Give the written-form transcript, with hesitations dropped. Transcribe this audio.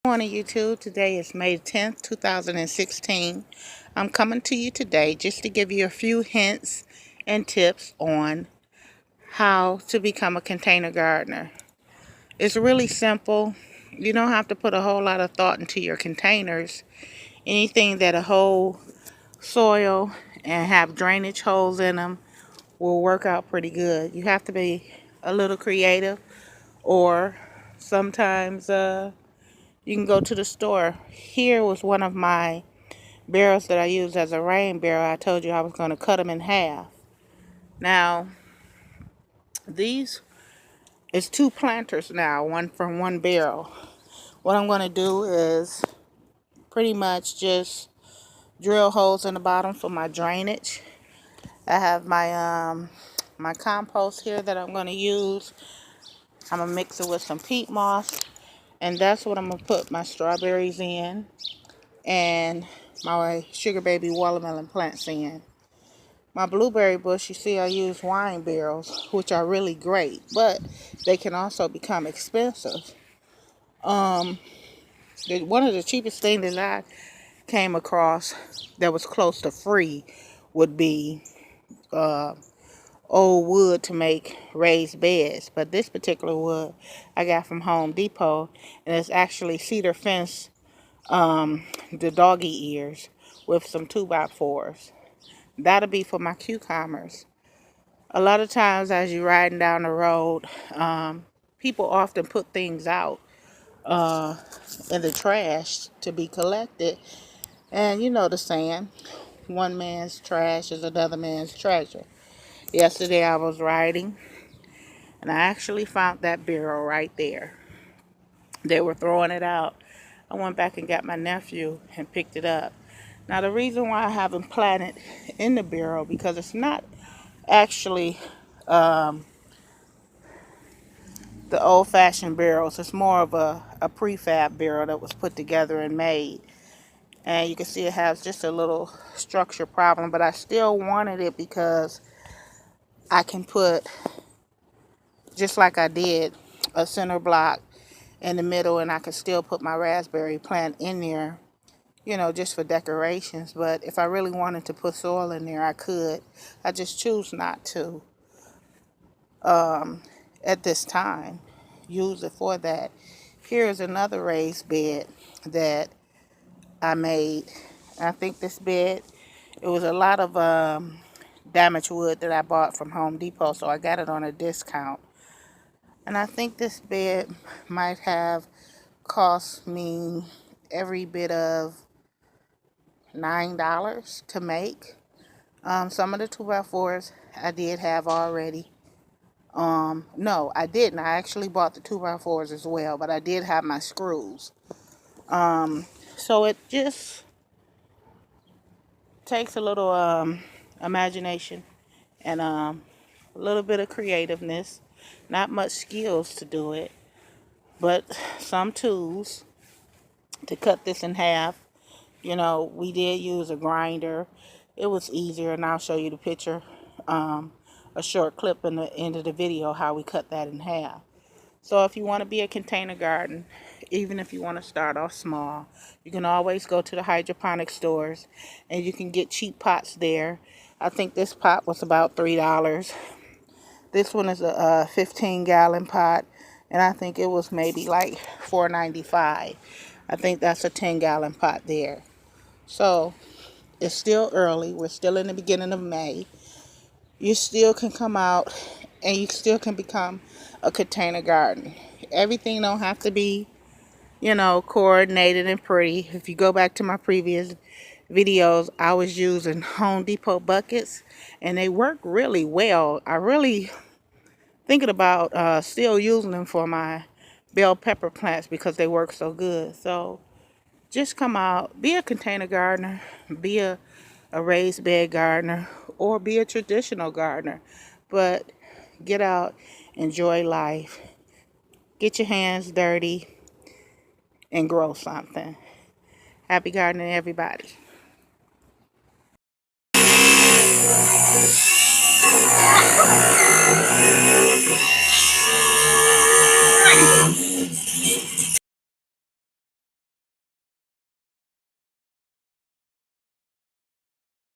Good morning, YouTube. Today is May 10th, 2016. I'm coming to you today just to give you a few hints and tips on how to become a container gardener. It's really simple. You don't have to put a whole lot of thought into your containers. Anything that'll hold soil and have drainage holes in them will work out pretty good. You have to be a little creative, or sometimes you can go to the store. Here was one of my barrels that I used as a rain barrel. I told you I was going to cut them in half. Now, these is two planters now, one from one barrel. What I'm going to do is pretty much just drill holes in the bottom for my drainage. I have my compost here that I'm going to use. I'm going to mix it with some peat moss, and that's what I'm going to put my strawberries in and my sugar baby watermelon plants in. My blueberry bush, you see I use wine barrels, which are really great, but they can also become expensive. One of the cheapest things that I came across that was close to free would be old wood to make raised beds. But this particular wood I got from Home Depot, and it's actually cedar fence, the doggy ears with some 2x4s. That'll be for my cucumbers. A lot of times as you're riding down the road, people often put things out in the trash to be collected. And you know the saying, one man's trash is another man's treasure. Yesterday I was riding and I actually found that barrel right there. They were throwing it out. I went back and got my nephew and picked it up. Now the reason why I haven't planted in the barrel, because it's not actually the old-fashioned barrels. It's more of a prefab barrel that was put together and made. And you can see it has just a little structure problem, but I still wanted it because I can put, just like I did, a center block in the middle, and I can still put my raspberry plant in there, you know, just for decorations. But if I really wanted to put soil in there, I could. I just choose not to at this time use it for that. Here's another raised bed that I made. I think this bed, it was a lot of damaged wood that I bought from Home Depot, so I got it on a discount. And I think this bed might have cost me every bit of $9 to make. Some of the 2x4s I did have already. No, I didn't. I actually bought the 2x4s as well, but I did have my screws. So it just takes a little imagination and a little bit of creativeness. Not much skills to do it, but some tools to cut this in half. You know, we did use a grinder. It was easier, and I'll show you the picture, a short clip in the end of the video, how we cut that in half. So if you want to be a container garden, even if you want to start off small, you can always go to the hydroponic stores and you can get cheap pots there. I think this pot was about $3. This one is a 15-gallon pot, and I think it was maybe like $4.95. I think that's a 10-gallon pot there. So it's still early. We're still in the beginning of May. You still can come out and you still can become a container garden. Everything don't have to be, you know, coordinated and pretty. If you go back to my previous videos, I was using Home Depot buckets and they work really well. I really thinking about still using them for my bell pepper plants because they work so good. So just come out, be a container gardener, be a raised bed gardener, or be a traditional gardener. But get out, enjoy life, get your hands dirty, and grow something. Happy gardening, everybody.